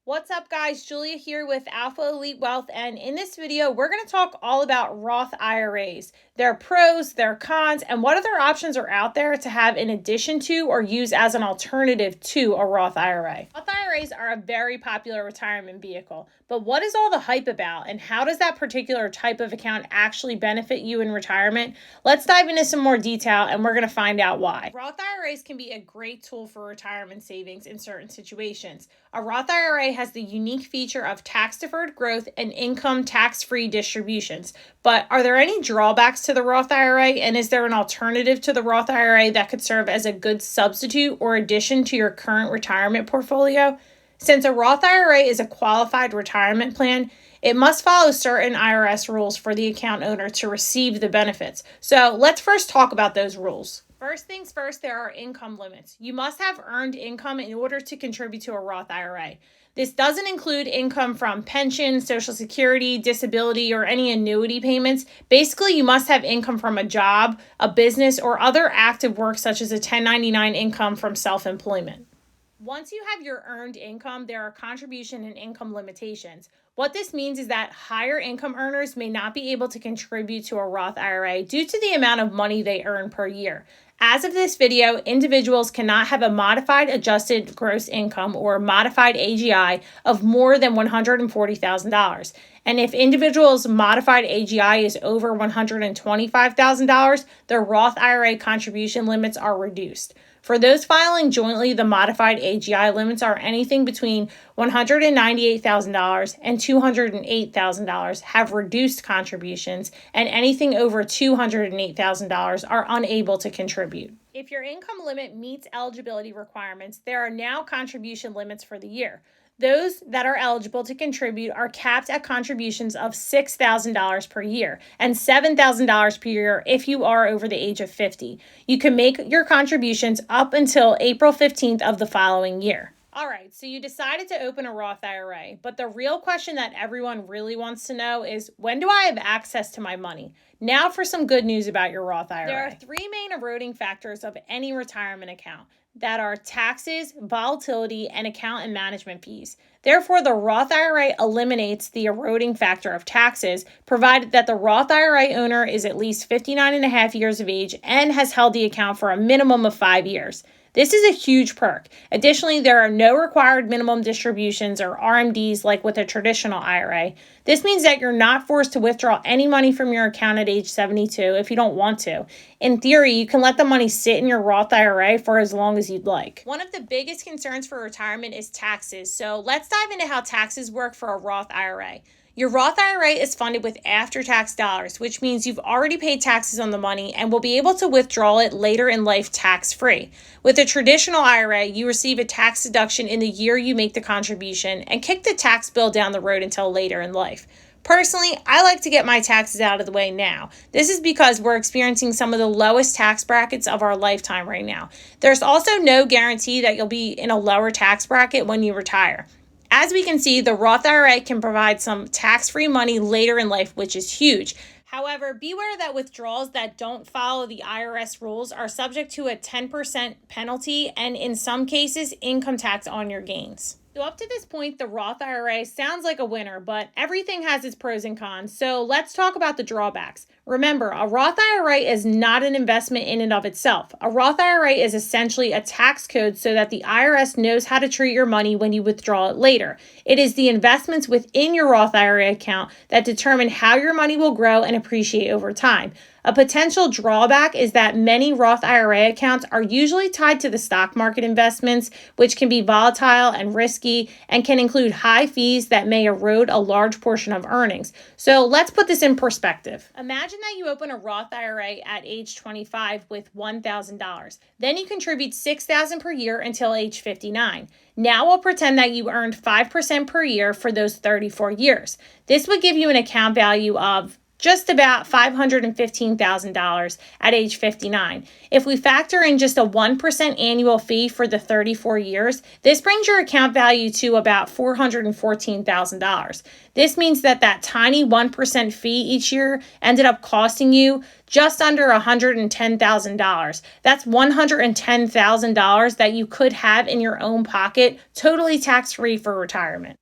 What's up, guys? Julia here with Alpha Elite Wealth, and in this video we're going to talk all about Roth IRAs, their pros, their cons, and what other options are out there to have in addition to or use as an alternative to a Roth IRA. Roth IRAs are a very popular retirement vehicle, but what is all the hype about, and how does that particular type of account actually benefit you in retirement? Let's dive into some more detail, and we're going to find out why. Roth IRAs can be a great tool for retirement savings in certain situations. A Roth IRA has the unique feature of tax-deferred growth and income tax-free distributions. But are there any drawbacks to the Roth IRA, and is there an alternative to the Roth IRA that could serve as a good substitute or addition to your current retirement portfolio? Since a Roth IRA is a qualified retirement plan, it must follow certain IRS rules for the account owner to receive the benefits. So let's first talk about those rules. First things first, there are income limits. You must have earned income in order to contribute to a Roth IRA. This doesn't include income from pension, Social Security, disability, or any annuity payments. Basically, you must have income from a job, a business, or other active work such as a 1099 income from self-employment. Once you have your earned income, there are contribution and income limitations. What this means is that higher income earners may not be able to contribute to a Roth IRA due to the amount of money they earn per year. As of this video, individuals cannot have a modified adjusted gross income or modified AGI of more than $140,000. And if individuals' modified AGI is over $125,000, their Roth IRA contribution limits are reduced. For those filing jointly, the modified AGI limits are anything between $198,000 and $208,000 have reduced contributions, and anything over $208,000 are unable to contribute. If your income limit meets eligibility requirements, there are now contribution limits for the year. Those that are eligible to contribute are capped at contributions of $6,000 per year and $7,000 per year if you are over the age of 50. You can make your contributions up until April 15th of the following year. All right, so you decided to open a Roth IRA, but the real question that everyone really wants to know is, when do I have access to my money? Now for some good news about your Roth IRA. There are three main eroding factors of any retirement account. That are taxes, volatility, and account and management fees. Therefore, the Roth IRA eliminates the eroding factor of taxes, provided that the Roth IRA owner is at least 59 and a half years of age and has held the account for a minimum of 5 years. This is a huge perk. Additionally, there are no required minimum distributions or RMDs like with a traditional IRA. This means that you're not forced to withdraw any money from your account at age 72 if you don't want to. In theory, you can let the money sit in your Roth IRA for as long as you'd like. One of the biggest concerns for retirement is taxes. So let's dive into how taxes work for a Roth IRA. Your Roth IRA is funded with after-tax dollars, which means you've already paid taxes on the money and will be able to withdraw it later in life tax-free. With a traditional IRA, you receive a tax deduction in the year you make the contribution and kick the tax bill down the road until later in life. Personally, I like to get my taxes out of the way now. This is because we're experiencing some of the lowest tax brackets of our lifetime right now. There's also no guarantee that you'll be in a lower tax bracket when you retire. As we can see, the Roth IRA can provide some tax-free money later in life, which is huge. However, beware that withdrawals that don't follow the IRS rules are subject to a 10% penalty and, in some cases, income tax on your gains. So up to this point, the Roth IRA sounds like a winner, but everything has its pros and cons. So let's talk about the drawbacks. Remember, a Roth IRA is not an investment in and of itself. A Roth IRA is essentially a tax code so that the IRS knows how to treat your money when you withdraw it later. It is the investments within your Roth IRA account that determine how your money will grow and appreciate over time. A potential drawback is that many Roth IRA accounts are usually tied to the stock market investments, which can be volatile and risky and can include high fees that may erode a large portion of earnings. So let's put this in perspective. Imagine that you open a Roth IRA at age 25 with $1,000. Then you contribute $6,000 per year until age 59. Now we'll pretend that you earned 5% per year for those 34 years. This would give you an account value of just about $515,000 at age 59. If we factor in just a 1% annual fee for the 34 years, this brings your account value to about $414,000. This means that tiny 1% fee each year ended up costing you just under $110,000. That's $110,000 that you could have in your own pocket, totally tax-free for retirement.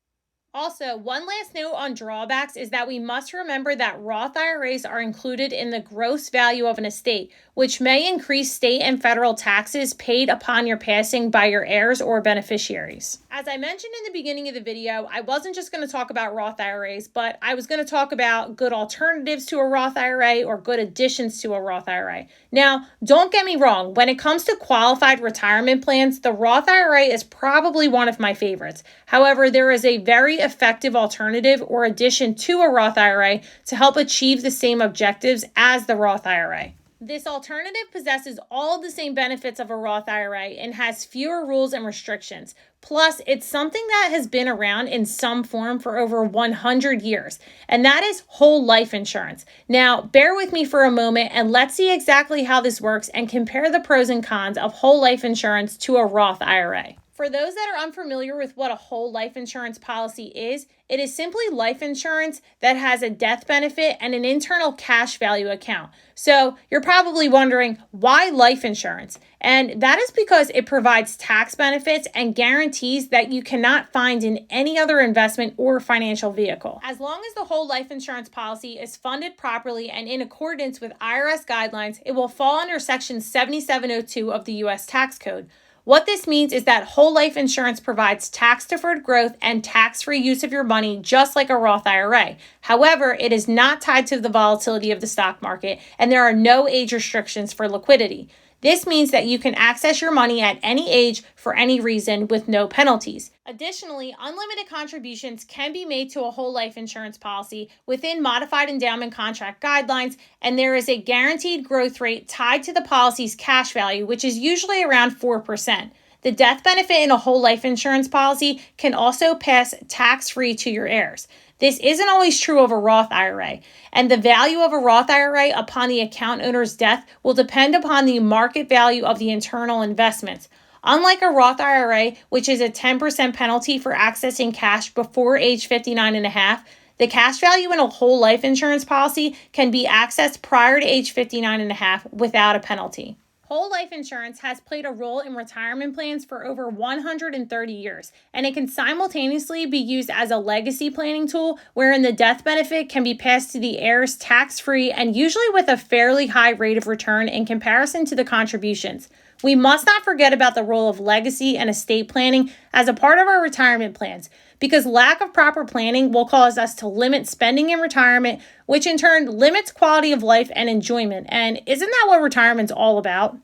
Also, one last note on drawbacks is that we must remember that Roth IRAs are included in the gross value of an estate, which may increase state and federal taxes paid upon your passing by your heirs or beneficiaries. As I mentioned in the beginning of the video, I wasn't just going to talk about Roth IRAs, but I was going to talk about good alternatives to a Roth IRA or good additions to a Roth IRA. Now, don't get me wrong, when it comes to qualified retirement plans, the Roth IRA is probably one of my favorites. However, there is a very effective alternative or addition to a Roth IRA to help achieve the same objectives as the Roth IRA. This alternative possesses all the same benefits of a Roth IRA and has fewer rules and restrictions. Plus, it's something that has been around in some form for over 100 years, and that is whole life insurance. Now, bear with me for a moment and let's see exactly how this works and compare the pros and cons of whole life insurance to a Roth IRA. For those that are unfamiliar with what a whole life insurance policy is, it is simply life insurance that has a death benefit and an internal cash value account. So you're probably wondering, why life insurance? And that is because it provides tax benefits and guarantees that you cannot find in any other investment or financial vehicle. As long as the whole life insurance policy is funded properly and in accordance with IRS guidelines, it will fall under Section 7702 of the U.S. Tax Code. What this means is that whole life insurance provides tax-deferred growth and tax-free use of your money just like a Roth IRA. However, it is not tied to the volatility of the stock market, and there are no age restrictions for liquidity. This means that you can access your money at any age for any reason with no penalties. Additionally, unlimited contributions can be made to a whole life insurance policy within modified endowment contract guidelines, and there is a guaranteed growth rate tied to the policy's cash value, which is usually around 4%. The death benefit in a whole life insurance policy can also pass tax-free to your heirs. This isn't always true of a Roth IRA, and the value of a Roth IRA upon the account owner's death will depend upon the market value of the internal investments. Unlike a Roth IRA, which is a 10% penalty for accessing cash before age 59 and a half, the cash value in a whole life insurance policy can be accessed prior to age 59 and a half without a penalty. Whole life insurance has played a role in retirement plans for over 130 years, and it can simultaneously be used as a legacy planning tool wherein the death benefit can be passed to the heirs tax-free and usually with a fairly high rate of return in comparison to the contributions. We must not forget about the role of legacy and estate planning as a part of our retirement plans, because lack of proper planning will cause us to limit spending in retirement, which in turn limits quality of life and enjoyment. And isn't that what retirement's all about?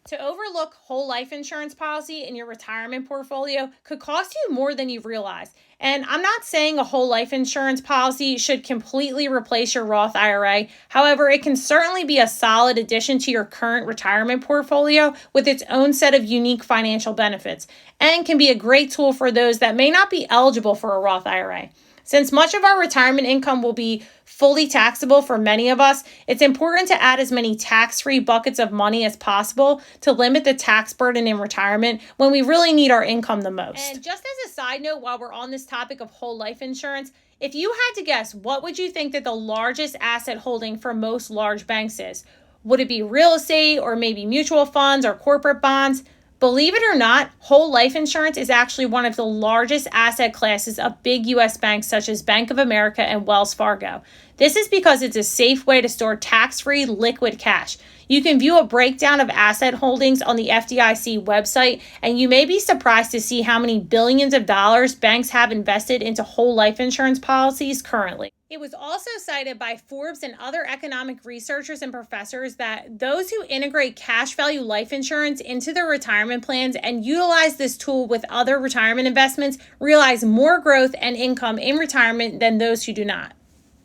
To overlook whole life insurance policy in your retirement portfolio could cost you more than you realize. And I'm not saying a whole life insurance policy should completely replace your Roth IRA. However, it can certainly be a solid addition to your current retirement portfolio with its own set of unique financial benefits, and can be a great tool for those that may not be eligible for a Roth IRA. Since much of our retirement income will be fully taxable for many of us, it's important to add as many tax-free buckets of money as possible to limit the tax burden in retirement when we really need our income the most. And just as a side note, while we're on this topic of whole life insurance, if you had to guess, what would you think that the largest asset holding for most large banks is? Would it be real estate or maybe mutual funds or corporate bonds? Believe it or not, whole life insurance is actually one of the largest asset classes of big U.S. banks such as Bank of America and Wells Fargo. This is because it's a safe way to store tax-free liquid cash. You can view a breakdown of asset holdings on the FDIC website, and you may be surprised to see how many billions of dollars banks have invested into whole life insurance policies currently. It was also cited by Forbes and other economic researchers and professors that those who integrate cash value life insurance into their retirement plans and utilize this tool with other retirement investments realize more growth and income in retirement than those who do not.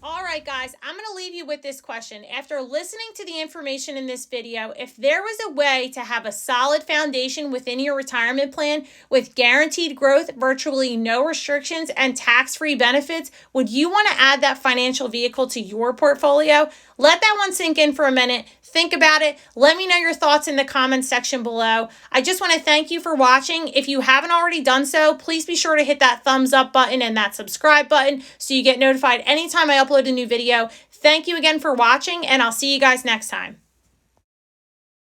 All right, guys, I'm going to leave you with this question. After listening to the information in this video, if there was a way to have a solid foundation within your retirement plan with guaranteed growth, virtually no restrictions, and tax-free benefits, would you want to add that financial vehicle to your portfolio? Let that one sink in for a minute. Think about it. Let me know your thoughts in the comments section below. I just want to thank you for watching. If you haven't already done so, please be sure to hit that thumbs up button and that subscribe button so you get notified anytime I upload a new video. Thank you again for watching, and I'll see you guys next time.